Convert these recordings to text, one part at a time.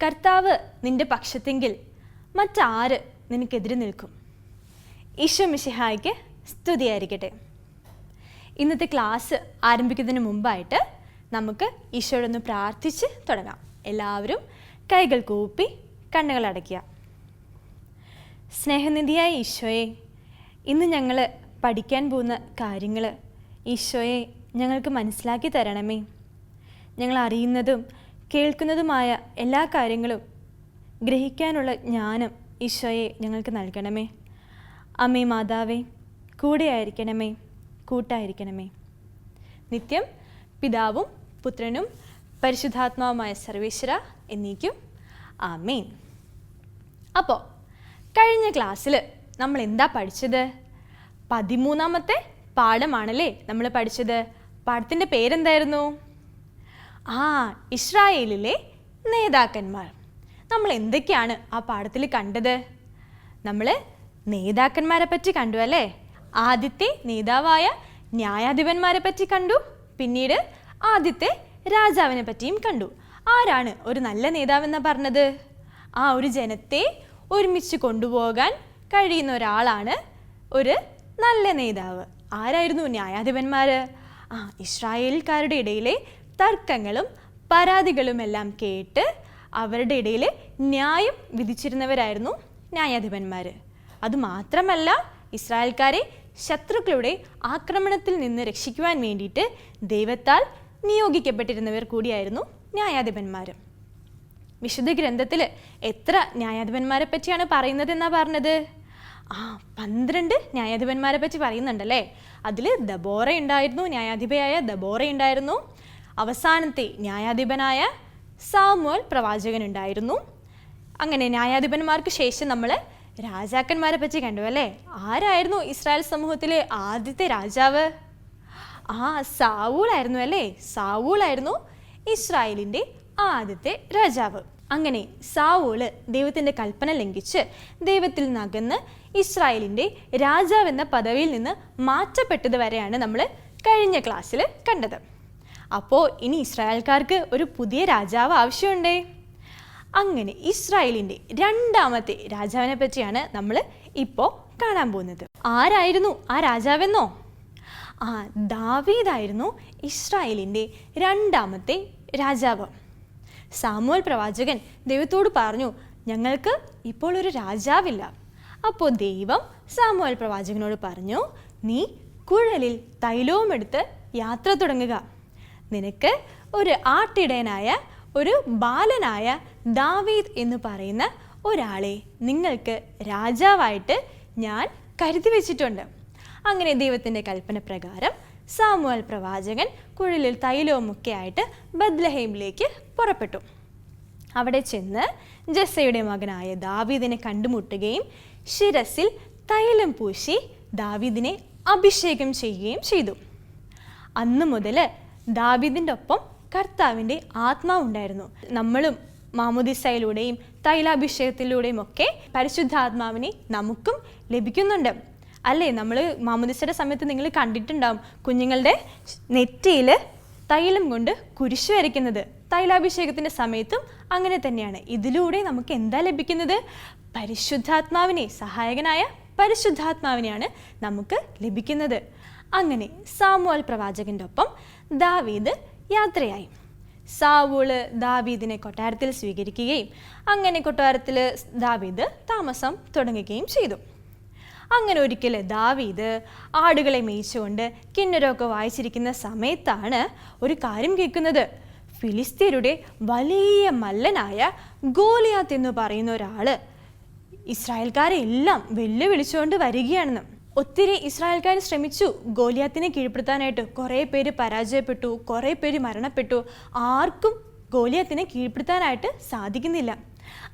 കർത്താവ് നിന്റെ പക്ഷത്തെങ്കിൽ മറ്റാര് നിനക്കെതിരെ നിൽക്കും? ഈശോ മിശിഹായ്ക്ക് സ്തുതിയായിരിക്കട്ടെ. ഇന്നത്തെ ക്ലാസ് ആരംഭിക്കുന്നതിന് മുമ്പായിട്ട് നമുക്ക് ഈശോയോടൊന്ന് പ്രാർത്ഥിച്ച് തുടങ്ങാം. എല്ലാവരും കൈകൾ കൂപ്പി കണ്ണുകൾ അടയ്ക്കുക. സ്നേഹനിധിയായ ഈശോയെ, ഇന്ന് ഞങ്ങൾ പഠിക്കാൻ പോകുന്ന കാര്യങ്ങൾ ഈശോയെ ഞങ്ങൾക്ക് മനസ്സിലാക്കി തരണമേ. ഞങ്ങൾ അറിയുന്നതും കേൾക്കുന്നതുമായ എല്ലാ കാര്യങ്ങളും ഗ്രഹിക്കാനുള്ള ജ്ഞാനം ഈശോയെ ഞങ്ങൾക്ക് നൽകണമേ. അമ്മേ മാതാവേ, കൂടെയായിരിക്കണമേ, കൂട്ടായിരിക്കണമേ. നിത്യം പിതാവും പുത്രനും പരിശുദ്ധാത്മാവുമായ സർവേശ്വര എന്നേക്കും ആമേൻ. അപ്പോൾ കഴിഞ്ഞ ക്ലാസ്സിൽ നമ്മൾ എന്താ പഠിച്ചത്? 13ാമത്തെ പാഠമാണല്ലേ നമ്മൾ പഠിച്ചത്. പാഠത്തിൻ്റെ പേരെന്തായിരുന്നു? ഇസ്രായേലിലെ നേതാക്കന്മാർ. നമ്മൾ എന്തൊക്കെയാണ് ആ പാഠത്തിൽ കണ്ടത്? നമ്മൾ നേതാക്കന്മാരെ പറ്റി കണ്ടു അല്ലേ? ആദ്യത്തെ നേതാവായ ന്യായാധിപന്മാരെ പറ്റി കണ്ടു. പിന്നീട് ആദ്യത്തെ രാജാവിനെ പറ്റിയും കണ്ടു. ആരാണ് ഒരു നല്ല നേതാവെന്ന് പറഞ്ഞത്? ഒരു ജനത്തെ ഒരുമിച്ച് കൊണ്ടുപോകാൻ കഴിയുന്ന ഒരാളാണ് ഒരു നല്ല നേതാവ്. ആരായിരുന്നു ന്യായാധിപന്മാർ? ഇസ്രായേൽക്കാരുടെ ഇടയിലെ തർക്കങ്ങളും പരാതികളുമെല്ലാം കേട്ട് അവരുടെ ഇടയിൽ ന്യായം വിധിച്ചിരുന്നവരായിരുന്നു ന്യായാധിപന്മാർ. അതുമാത്രമല്ല, ഇസ്രായേൽക്കാരെ ശത്രുക്കളുടെ ആക്രമണത്തിൽ നിന്ന് രക്ഷിക്കുവാൻ വേണ്ടിയിട്ട് ദൈവത്താൽ നിയോഗിക്കപ്പെട്ടിരുന്നവർ കൂടിയായിരുന്നു ന്യായാധിപന്മാർ. വിശുദ്ധ ഗ്രന്ഥത്തിൽ എത്ര ന്യായാധിപന്മാരെ പറ്റിയാണ് പറയുന്നതെന്നാ പറഞ്ഞത്? 12 ന്യായാധിപന്മാരെ പറ്റി പറയുന്നുണ്ടല്ലേ. അതിൽ ദബോറ ഉണ്ടായിരുന്നു, ന്യായാധിപയായ ദബോറ ഉണ്ടായിരുന്നു. അവസാനത്തെ ന്യായാധിപനായ സാമുവൽ പ്രവാചകൻ ഉണ്ടായിരുന്നു. അങ്ങനെ ന്യായാധിപന്മാർക്ക് ശേഷം നമ്മൾ രാജാക്കന്മാരെ പറ്റി കണ്ടു അല്ലേ. ആരായിരുന്നു ഇസ്രായേൽ സമൂഹത്തിലെ ആദ്യത്തെ രാജാവ്? സാവൂളായിരുന്നു അല്ലേ. സാവൂളായിരുന്നു ഇസ്രായേലിൻ്റെ ആദ്യത്തെ രാജാവ്. അങ്ങനെ സാവൂള് ദൈവത്തിൻ്റെ കൽപ്പന ലംഘിച്ച് ദൈവത്തിൽ നിന്നകന്ന് ഇസ്രായേലിൻ്റെ രാജാവെന്ന പദവിയിൽ നിന്ന് മാറ്റപ്പെട്ടത് വരെയാണ് നമ്മൾ കഴിഞ്ഞ ക്ലാസ്സിൽ കണ്ടത്. അപ്പോൾ ഇനി ഇസ്രായേൽക്കാർക്ക് ഒരു പുതിയ രാജാവ് ആവശ്യമുണ്ടേ. അങ്ങനെ ഇസ്രായേലിൻ്റെ 2ാമത്തെ രാജാവിനെ പറ്റിയാണ് നമ്മൾ ഇപ്പോൾ കാണാൻ പോകുന്നത്. ആരായിരുന്നു ആ രാജാവെന്നോ? ദാവീദായിരുന്നു ഇസ്രായേലിൻ്റെ 2ാമത്തെ രാജാവ്. സാമുവൽ പ്രവാചകൻ ദൈവത്തോട് പറഞ്ഞു, ഞങ്ങൾക്ക് ഇപ്പോൾ ഒരു രാജാവില്ല. അപ്പോൾ ദൈവം സാമുവൽ പ്രവാചകനോട് പറഞ്ഞു, നീ കുഴലിൽ തൈലവും എടുത്ത് യാത്ര തുടങ്ങുക. നിനക്ക് ഒരു ആട്ടിടയനായ ഒരു ബാലനായ ദാവീദ് എന്ന് പറയുന്ന ഒരാളെ നിങ്ങൾക്ക് രാജാവായിട്ട് ഞാൻ കരുതി വെച്ചിട്ടുണ്ട്. അങ്ങനെ ദൈവത്തിൻ്റെ കൽപ്പന പ്രകാരം സാമുവൽ പ്രവാചകൻ കുഴലിൽ തൈലവും ഒക്കെ ആയിട്ട് ബത്ലഹേമിലേക്ക് പുറപ്പെട്ടു. അവിടെ ചെന്ന് ജസ്സയുടെ മകനായ ദാവീദിനെ കണ്ടുമുട്ടുകയും ശിരസിൽ തൈലം പൂശി ദാവീദിനെ അഭിഷേകം ചെയ്യുകയും ചെയ്തു. അന്ന് മുതൽ ദാവീദിൻ്റെ ഒപ്പം കർത്താവിൻ്റെ ആത്മാവുണ്ടായിരുന്നു. നമ്മളും മാമോദിസയിലൂടെയും തൈലാഭിഷേകത്തിലൂടെയും ഒക്കെ പരിശുദ്ധാത്മാവിനെ നമുക്കും ലഭിക്കുന്നുണ്ട് അല്ലേ. നമ്മൾ മാമോദിസയുടെ സമയത്ത് നിങ്ങൾ കണ്ടിട്ടുണ്ടാവും കുഞ്ഞുങ്ങളുടെ നെറ്റിയിൽ തൈലം കൊണ്ട് കുരിശ് വരയ്ക്കുന്നത്. തൈലാഭിഷേകത്തിൻ്റെ സമയത്തും അങ്ങനെ തന്നെയാണ്. ഇതിലൂടെ നമുക്ക് എന്താ ലഭിക്കുന്നത്? പരിശുദ്ധാത്മാവിനെ, സഹായകനായ പരിശുദ്ധാത്മാവിനെയാണ് നമുക്ക് ലഭിക്കുന്നത്. അങ്ങനെ സാമുവൽ പ്രവാചകൻ്റെ ഒപ്പം ദാവീദ് യാത്രയായി. സാവൂള് ദാവീദിനെ കൊട്ടാരത്തിൽ സ്വീകരിക്കുകയും അങ്ങനെ കൊട്ടാരത്തിൽ ദാവീദ് താമസം തുടങ്ങുകയും ചെയ്തു. അങ്ങനെ ഒരിക്കൽ ദാവീദ് ആടുകളെ മേയിച്ചുകൊണ്ട് കിന്നരമൊക്കെ വായിച്ചിരിക്കുന്ന സമയത്താണ് ഒരു കാര്യം കേൾക്കുന്നത്. ഫിലിസ്തീനയുടെ വലിയ മല്ലനായ ഗോലിയാത്ത് എന്ന് പറയുന്ന ഒരാൾ ഇസ്രായേൽക്കാരെ എല്ലാം വെല്ലുവിളിച്ചുകൊണ്ട് വരികയാണെന്ന്. ഒത്തിരി ഇസ്രായേൽക്കാർ ശ്രമിച്ചു ഗോലിയാത്തിനെ കീഴ്പ്പെടുത്താനായിട്ട്. കുറേ പേര് പരാജയപ്പെട്ടു, കുറേ പേര് മരണപ്പെട്ടു. ആർക്കും ഗോലിയാത്തിനെ കീഴ്പ്പെടുത്താനായിട്ട് സാധിക്കുന്നില്ല.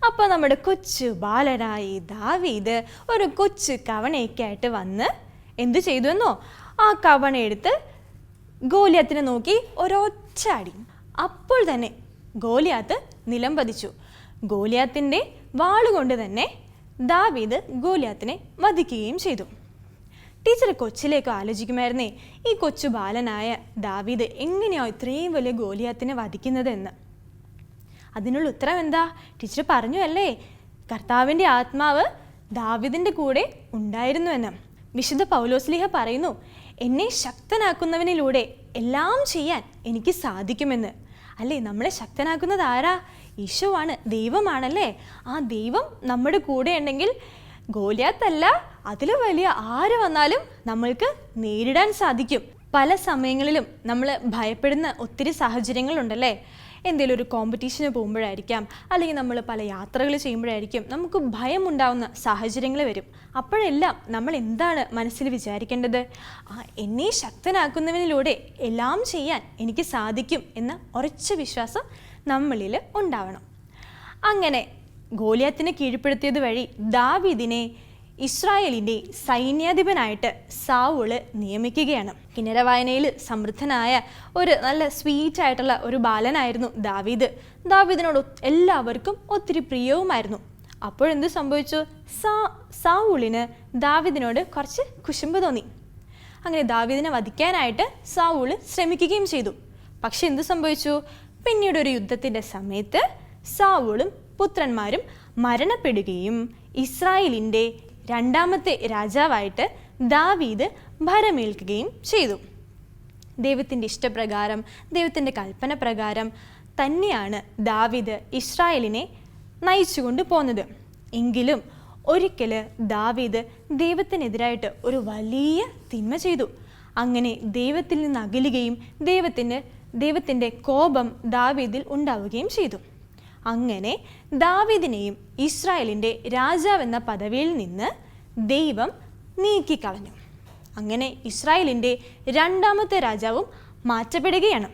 അപ്പോൾ നമ്മുടെ കൊച്ചു ബാലനായി ദാവീദ് ഒരു കൊച്ചു കവണയൊക്കെ ആയിട്ട് വന്ന് എന്ത് ചെയ്തു എന്നോ? ആ കവണ എടുത്ത് ഗോലിയാത്തിനെ നോക്കി ഒരൊറ്റ അടി. അപ്പോൾ തന്നെ ഗോലിയാത്ത് നിലം പതിച്ചു. ഗോലിയാത്തിൻ്റെ വാളുകൊണ്ട് തന്നെ ദാവീദ് ഗോലിയാത്തിനെ വധിക്കുകയും ചെയ്തു. ടീച്ചർ കൊച്ചിലേക്ക് ആലോചിക്കുമായിരുന്നേ, ഈ കൊച്ചു ബാലനായ ദാവീദ് എങ്ങനെയോ ഇത്രയും വലിയ ഗോലിയാത്തിനെ വധിക്കുന്നതെന്ന്. അതിനുള്ള ഉത്തരം എന്താ? ടീച്ചർ പറഞ്ഞു അല്ലേ, കർത്താവിൻ്റെ ആത്മാവ് ദാവീദിൻ്റെ കൂടെ ഉണ്ടായിരുന്നുവെന്ന്. വിശുദ്ധ പൗലോസ്ലീഹ പറയുന്നു, എന്നെ ശക്തനാക്കുന്നവനിലൂടെ എല്ലാം ചെയ്യാൻ എനിക്ക് സാധിക്കുമെന്ന്. അല്ലേ, നമ്മളെ ശക്തനാക്കുന്നത് ആരാ? ഈശോയാണ്, ദൈവമാണല്ലേ. ആ ദൈവം നമ്മുടെ കൂടെ ഉണ്ടെങ്കിൽ ഗോലിയാത്തല്ല, അതിൽ വലിയ ആര് വന്നാലും നമ്മൾക്ക് നേരിടാൻ സാധിക്കും. പല സമയങ്ങളിലും നമ്മൾ ഭയപ്പെടുന്ന ഒത്തിരി സാഹചര്യങ്ങളുണ്ടല്ലേ. എന്തെങ്കിലും ഒരു കോമ്പറ്റീഷന് പോകുമ്പോഴായിരിക്കാം, അല്ലെങ്കിൽ നമ്മൾ പല യാത്രകൾ ചെയ്യുമ്പോഴായിരിക്കും നമുക്ക് ഭയമുണ്ടാവുന്ന സാഹചര്യങ്ങൾ വരും. അപ്പോഴെല്ലാം നമ്മൾ എന്താണ് മനസ്സിൽ വിചാരിക്കേണ്ടത്? എന്നെ ശക്തനാക്കുന്നവനിലൂടെ എല്ലാം ചെയ്യാൻ എനിക്ക് സാധിക്കും എന്ന ഉറച്ച വിശ്വാസം നമ്മളിൽ ഉണ്ടാവണം. അങ്ങനെ ഗോലിയാത്തിനെ കീഴ്പ്പെടുത്തിയത് വഴി ദാവീദിനെ ഇസ്രായേലിൻ്റെ സൈന്യാധിപനായിട്ട് സാവൂള് നിയമിക്കുകയാണ്. കിന്നര വായനയിൽ സമൃദ്ധനായ ഒരു നല്ല സ്വീറ്റായിട്ടുള്ള ഒരു ബാലനായിരുന്നു ദാവീദ്. ദാവീദിനോട് എല്ലാവർക്കും ഒത്തിരി പ്രിയവുമായിരുന്നു. അപ്പോഴെന്ത് സംഭവിച്ചു? സാവൂളിന് ദാവീദിനോട് കുറച്ച് കുശുമ്പ് തോന്നി. അങ്ങനെ ദാവീദിനെ വധിക്കാനായിട്ട് സാവൂള് ശ്രമിക്കുകയും ചെയ്തു. പക്ഷെ എന്ത് സംഭവിച്ചു? പിന്നീട് ഒരു യുദ്ധത്തിൻ്റെ സമയത്ത് സാവൂളും പുത്രന്മാരും മരണപ്പെടുകയും ഇസ്രായേലിൻ്റെ രണ്ടാമത്തെ രാജാവായിട്ട് ദാവീദ് ഭരമേൽക്കുകയും ചെയ്തു. ദൈവത്തിൻ്റെ ഇഷ്ടപ്രകാരം, ദൈവത്തിൻ്റെ കൽപ്പന പ്രകാരം തന്നെയാണ് ദാവീദ് ഇസ്രായേലിനെ നയിച്ചുകൊണ്ട് പോകുന്നത്. എങ്കിലും ഒരിക്കൽ ദാവീദ് ദൈവത്തിനെതിരായിട്ട് ഒരു വലിയ തിന്മ ചെയ്തു. അങ്ങനെ ദൈവത്തിൽ നിന്ന് അകലുകയും ദൈവത്തിൻ്റെ കോപം ദാവീദിൽ ഉണ്ടാവുകയും ചെയ്തു. അങ്ങനെ ദാവീദിനെയും ഇസ്രായേലിൻ്റെ രാജാവെന്ന പദവിയിൽ നിന്ന് ദൈവം നീക്കിക്കളഞ്ഞു. അങ്ങനെ ഇസ്രായേലിൻ്റെ രണ്ടാമത്തെ രാജാവും മാറ്റപ്പെടുകയാണ്.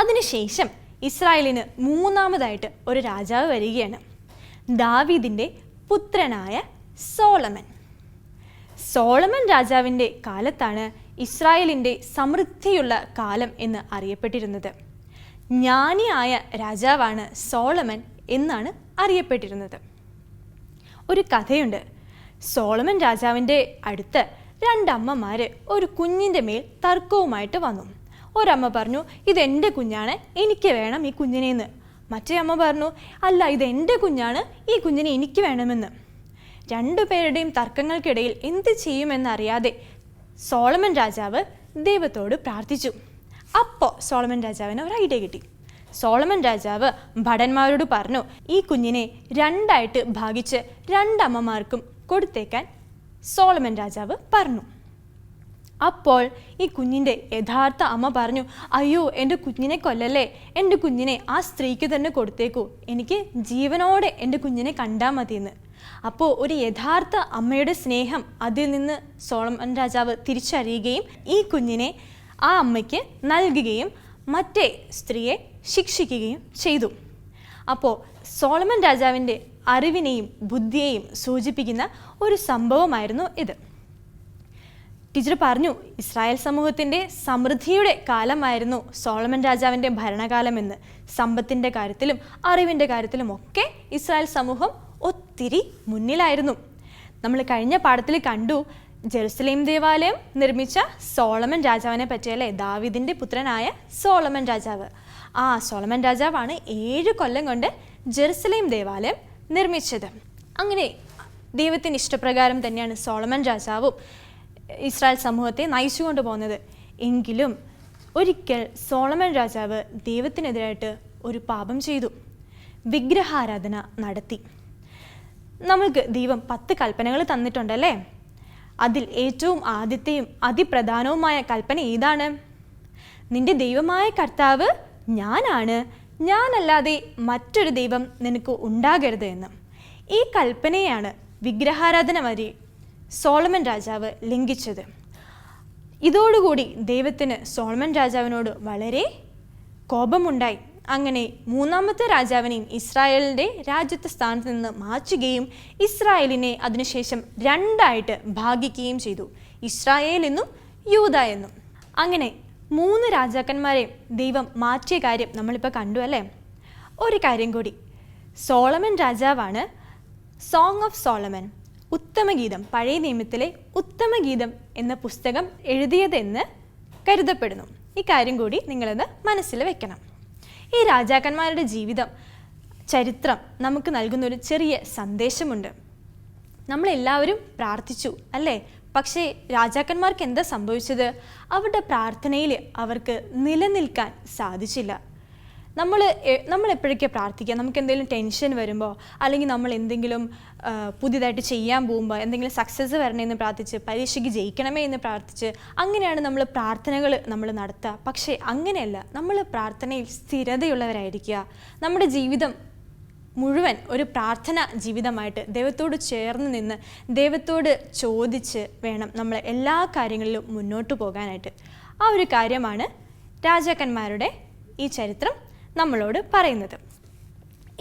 അതിനുശേഷം ഇസ്രായേലിന് മൂന്നാമതായിട്ട് ഒരു രാജാവ് വരികയാണ്, ദാവീദിൻ്റെ പുത്രനായ സോളമൻ. സോളമൻ രാജാവിൻ്റെ കാലത്താണ് ഇസ്രായേലിൻ്റെ സമൃദ്ധിയുള്ള കാലം എന്ന് അറിയപ്പെട്ടിരുന്നത്. ജ്ഞാനിയായ രാജാവാണ് സോളമൻ എന്നാണ് അറിയപ്പെട്ടിരുന്നത്. ഒരു കഥയുണ്ട്. സോളമൻ രാജാവിൻ്റെ അടുത്ത് രണ്ടമ്മമാർ ഒരു കുഞ്ഞിൻ്റെ മേൽ തർക്കവുമായിട്ട് വന്നു. ഒരമ്മ പറഞ്ഞു, ഇതെൻ്റെ കുഞ്ഞാണ്, എനിക്ക് വേണം ഈ കുഞ്ഞിനെന്ന്. മറ്റേ അമ്മ പറഞ്ഞു, അല്ല, ഇതെൻ്റെ കുഞ്ഞാണ്, ഈ കുഞ്ഞിനെ എനിക്ക് വേണമെന്ന്. രണ്ടുപേരുടെയും തർക്കങ്ങൾക്കിടയിൽ എന്ത് ചെയ്യുമെന്നറിയാതെ സോളമൻ രാജാവ് ദൈവത്തോട് പ്രാർത്ഥിച്ചു. അപ്പോൾ സോളമൻ രാജാവിന് ഒരു ഐഡിയ കിട്ടി. സോളമൻ രാജാവ് ഭടന്മാരോട് പറഞ്ഞു, ഈ കുഞ്ഞിനെ രണ്ടായിട്ട് ഭാഗിച്ച് രണ്ടമ്മമാർക്കും കൊടുത്തേക്കാൻ സോളമൻ രാജാവ് പറഞ്ഞു. അപ്പോൾ ഈ കുഞ്ഞിൻ്റെ യഥാർത്ഥ അമ്മ പറഞ്ഞു, അയ്യോ, എൻ്റെ കുഞ്ഞിനെ കൊല്ലല്ലേ, എൻ്റെ കുഞ്ഞിനെ ആ സ്ത്രീക്ക് തന്നെ കൊടുത്തേക്കൂ, എനിക്ക് ജീവനോടെ എൻ്റെ കുഞ്ഞിനെ കണ്ടാൽ മതിയെന്ന്. അപ്പോൾ ഒരു യഥാർത്ഥ അമ്മയുടെ സ്നേഹം അതിൽ നിന്ന് സോളമൻ രാജാവ് തിരിച്ചറിയുകയും ഈ കുഞ്ഞിനെ ആ അമ്മയ്ക്ക് നൽകുകയും മറ്റേ സ്ത്രീയെ ശിക്ഷിക്കുകയും ചെയ്തു. അപ്പോൾ സോളമൻ രാജാവിൻ്റെ അറിവിനെയും ബുദ്ധിയെയും സൂചിപ്പിക്കുന്ന ഒരു സംഭവമായിരുന്നു ഇത്. ടീച്ചർ പറഞ്ഞു, ഇസ്രായേൽ സമൂഹത്തിൻ്റെ സമൃദ്ധിയുടെ കാലമായിരുന്നു സോളമൻ രാജാവിൻ്റെ ഭരണകാലമെന്ന്. സമ്പത്തിൻ്റെ കാര്യത്തിലും അറിവിൻ്റെ കാര്യത്തിലും ഒക്കെ ഇസ്രായേൽ സമൂഹം ഒത്തിരി മുന്നിലായിരുന്നു. നമ്മൾ കഴിഞ്ഞ പാഠത്തിൽ കണ്ടു, ജെറുസലേം ദേവാലയം നിർമ്മിച്ച സോളമൻ രാജാവിനെ പറ്റിയല്ലേ, ദാവീദിൻ്റെ പുത്രനായ സോളമൻ രാജാവ്. ആ സോളമൻ രാജാവാണ് 7 കൊല്ലം കൊണ്ട് ജെറുസലേം ദേവാലയം നിർമ്മിച്ചത്. അങ്ങനെ ദൈവത്തിൻ്റെ ഇഷ്ടപ്രകാരം തന്നെയാണ് സോളമൻ രാജാവും ഇസ്രായേൽ സമൂഹത്തെ നയിച്ചുകൊണ്ട് പോകുന്നത്. എങ്കിലും ഒരിക്കൽ സോളമൻ രാജാവ് ദൈവത്തിനെതിരായിട്ട് ഒരു പാപം ചെയ്തു, വിഗ്രഹാരാധന നടത്തി. നമ്മൾക്ക് ദൈവം 10 കൽപ്പനകൾ തന്നിട്ടുണ്ടല്ലേ. അതിൽ ഏറ്റവും ആദ്യത്തെയും അതിപ്രധാനവുമായ കൽപ്പന ഏതാണ്? നിന്റെ ദൈവമായ കർത്താവ് ഞാനാണ്, ഞാനല്ലാതെ മറ്റൊരു ദൈവം നിനക്ക് ഉണ്ടാകരുത് എന്ന്. ഈ കൽപ്പനയാണ് വിഗ്രഹാരാധന വഴി സോളമൻ രാജാവ് ലംഘിച്ചത്. ഇതോടുകൂടി ദൈവത്തിന് സോളമൻ രാജാവിനോട് വളരെ കോപമുണ്ടായി. അങ്ങനെ മൂന്നാമത്തെ രാജാവിനെയും ഇസ്രായേലിൻ്റെ രാജ്യത്തെ സ്ഥാനത്ത് നിന്ന് മാറ്റുകയും ഇസ്രായേലിനെ അതിനുശേഷം 2ആയിട്ട് ഭാഗിക്കുകയും ചെയ്തു, ഇസ്രായേൽ എന്നും യൂദ എന്നും. അങ്ങനെ 3 രാജാക്കന്മാരെയും ദൈവം മാറ്റിയ കാര്യം നമ്മളിപ്പോൾ കണ്ടു അല്ലേ. ഒരു കാര്യം കൂടി, സോളമൻ രാജാവാണ് സോങ് ഓഫ് സോളമൻ, ഉത്തമഗീതം, പഴയ നിയമത്തിലെ ഉത്തമഗീതം എന്ന പുസ്തകം എഴുതിയതെന്ന് കരുതപ്പെടുന്നു. ഈ കാര്യം കൂടി നിങ്ങളത് മനസ്സിൽ വെക്കണം. ഈ രാജാക്കന്മാരുടെ ചരിത്രം നമുക്ക് നൽകുന്നൊരു ചെറിയ സന്ദേശമുണ്ട്. നമ്മളെല്ലാവരും പ്രാർത്ഥിച്ചു അല്ലേ? പക്ഷേ രാജാക്കന്മാർക്ക് എന്താ സംഭവിച്ചത്? അവരുടെ പ്രാർത്ഥനയിൽ അവർക്ക് നിലനിൽക്കാൻ സാധിച്ചില്ല. നമ്മൾ എപ്പോഴൊക്കെ പ്രാർത്ഥിക്കുക? നമുക്ക് എന്തെങ്കിലും ടെൻഷൻ വരുമ്പോൾ, അല്ലെങ്കിൽ നമ്മൾ എന്തെങ്കിലും പുതിയതായിട്ട് ചെയ്യാൻ പോകുമ്പോൾ എന്തെങ്കിലും സക്സസ് വരണമെന്ന് പ്രാർത്ഥിച്ച്, പരീക്ഷയ്ക്ക് ജയിക്കണമേ എന്ന് പ്രാർത്ഥിച്ച്, അങ്ങനെയാണ് നമ്മൾ പ്രാർത്ഥനകൾ നടത്തുക. പക്ഷേ അങ്ങനെയല്ല. നമ്മൾ പ്രാർത്ഥനയിൽ സ്ഥിരതയുള്ളവരായിരിക്കുക. നമ്മുടെ ജീവിതം മുഴുവൻ ഒരു പ്രാർത്ഥന ജീവിതമായിട്ട് ദൈവത്തോട് ചേർന്ന് നിന്ന് ദൈവത്തോട് ചോദിച്ച് വേണം നമ്മൾ എല്ലാ കാര്യങ്ങളിലും മുന്നോട്ട് പോകാനായിട്ട്. ആ ഒരു കാര്യമാണ് രാജാക്കന്മാരുടെ ഈ ചരിത്രം നമ്മളോട് പറയുന്നത്.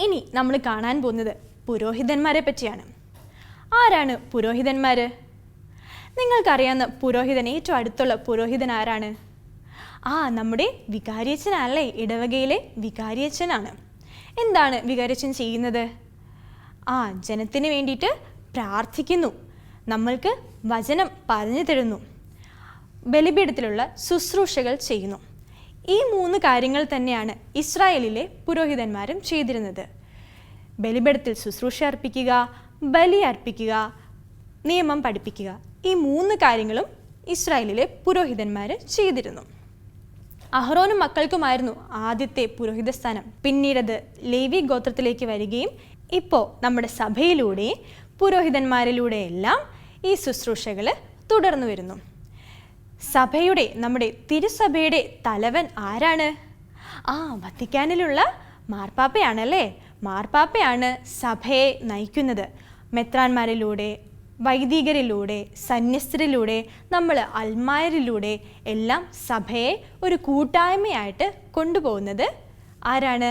ഇനി നമ്മൾ കാണാൻ പോകുന്നത് പുരോഹിതന്മാരെ പറ്റിയാണ്. ആരാണ് പുരോഹിതന്മാർ? നിങ്ങൾക്കറിയാവുന്ന പുരോഹിതൻ, ഏറ്റവും അടുത്തുള്ള പുരോഹിതൻ ആരാണ്? നമ്മുടെ വികാരിയച്ഛനല്ലേ? ഇടവകയിലെ വികാരിയച്ഛനാണ്. എന്താണ് വികാരിയച്ഛൻ ചെയ്യുന്നത്? ജനത്തിന് വേണ്ടിയിട്ട് പ്രാർത്ഥിക്കുന്നു, നമ്മൾക്ക് വചനം പറഞ്ഞു തരുന്നു, ബലിപീഠത്തിലുള്ള ശുശ്രൂഷകൾ ചെയ്യുന്നു. ഈ 3 കാര്യങ്ങൾ തന്നെയാണ് ഇസ്രായേലിലെ പുരോഹിതന്മാരും ചെയ്തിരുന്നത്. ബലിപീഠത്തിൽ ശുശ്രൂഷ അർപ്പിക്കുക, ബലി അർപ്പിക്കുക, നിയമം പഠിപ്പിക്കുക. ഈ 3 കാര്യങ്ങളും ഇസ്രായേലിലെ പുരോഹിതന്മാർ ചെയ്തിരുന്നു. അഹ്റോനും മക്കൾക്കുമായിരുന്നു ആദ്യത്തെ പുരോഹിത സ്ഥാനം. പിന്നീടത് ലേവി ഗോത്രത്തിലേക്ക് വരികയും ഇപ്പോൾ നമ്മുടെ സഭയിലൂടെ പുരോഹിതന്മാരിലൂടെയെല്ലാം ഈ ശുശ്രൂഷകൾ തുടർന്നു വരുന്നു. നമ്മുടെ തിരുസഭയുടെ തലവൻ ആരാണ്? വത്തിക്കാനിലുള്ള മാർപ്പാപ്പയാണല്ലേ? മാർപ്പാപ്പയാണ് സഭയെ നയിക്കുന്നത്. മെത്രാന്മാരിലൂടെ, വൈദികരിലൂടെ, സന്യസ്തരിലൂടെ, നമ്മൾ അൽമായരിലൂടെ എല്ലാം സഭയെ ഒരു കൂട്ടായ്മയായിട്ട് കൊണ്ടുപോകുന്നത് ആരാണ്?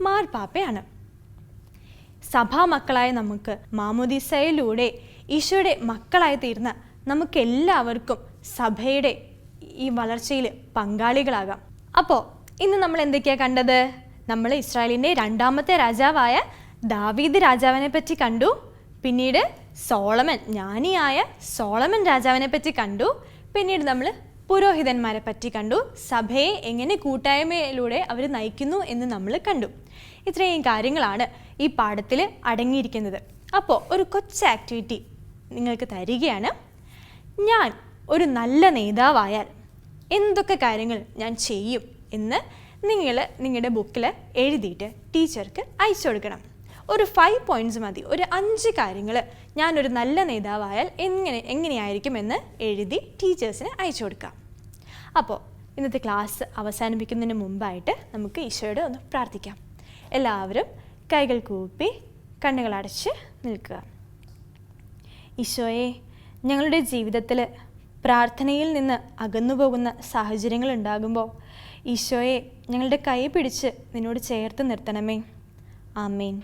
മാർപ്പാപ്പയാണ്. സഭാമക്കളായ നമുക്ക് മാമോദീസയിലൂടെ ഈശോയുടെ മക്കളായി തീർന്ന നമുക്കെല്ലാവർക്കും സഭയുടെ ഈ വളർച്ചയിൽ പങ്കാളികളാകാം. അപ്പോൾ ഇന്ന് നമ്മൾ എന്തൊക്കെയാണ് കണ്ടത്? നമ്മൾ ഇസ്രായേലിൻ്റെ 2ാമത്തെ രാജാവായ ദാവീദ് രാജാവിനെ പറ്റി കണ്ടു. പിന്നീട് ജ്ഞാനിയായ സോളമൻ രാജാവിനെ പറ്റി കണ്ടു. പിന്നീട് നമ്മൾ പുരോഹിതന്മാരെ പറ്റി കണ്ടു. സഭയെ എങ്ങനെ കൂട്ടായ്മയിലൂടെ അവർ നയിക്കുന്നു എന്ന് നമ്മൾ കണ്ടു. ഇത്രയും കാര്യങ്ങളാണ് ഈ പാഠത്തിൽ അടങ്ങിയിരിക്കുന്നത്. അപ്പോൾ ഒരു കൊച്ചു ആക്ടിവിറ്റി നിങ്ങൾക്ക് തരികയാണ്. ഞാൻ ഒരു നല്ല നേതാവായാൽ എന്തൊക്കെ കാര്യങ്ങൾ ഞാൻ ചെയ്യും എന്ന് നിങ്ങൾ നിങ്ങളുടെ ബുക്കിൽ എഴുതിയിട്ട് ടീച്ചർക്ക് അയച്ചു കൊടുക്കണം. ഒരു 5 പോയിൻറ്റ്സ് മതി. ഒരു 5 കാര്യങ്ങൾ ഞാനൊരു നല്ല നേതാവായാൽ എങ്ങനെയായിരിക്കും എന്ന് എഴുതി ടീച്ചേഴ്സിന് അയച്ചു കൊടുക്കാം. അപ്പോൾ ഇന്നത്തെ ക്ലാസ് അവസാനിപ്പിക്കുന്നതിന് മുമ്പായിട്ട് നമുക്ക് ഈശോയോട് ഒന്ന് പ്രാർത്ഥിക്കാം. എല്ലാവരും കൈകൾ കൂപ്പി കണ്ണുകളടച്ച് നിൽക്കുക. ഈശോയെ, ഞങ്ങളുടെ ജീവിതത്തിൽ പ്രാർത്ഥനയിൽ നിന്ന് അകന്നു പോകുന്ന സാഹചര്യങ്ങൾ ഉണ്ടാകുമ്പോൾ ഈശോയെ ഞങ്ങളുടെ കൈ പിടിച്ച് നിന്നോട് ചേർത്ത് നിർത്തണമേ. ആമേൻ.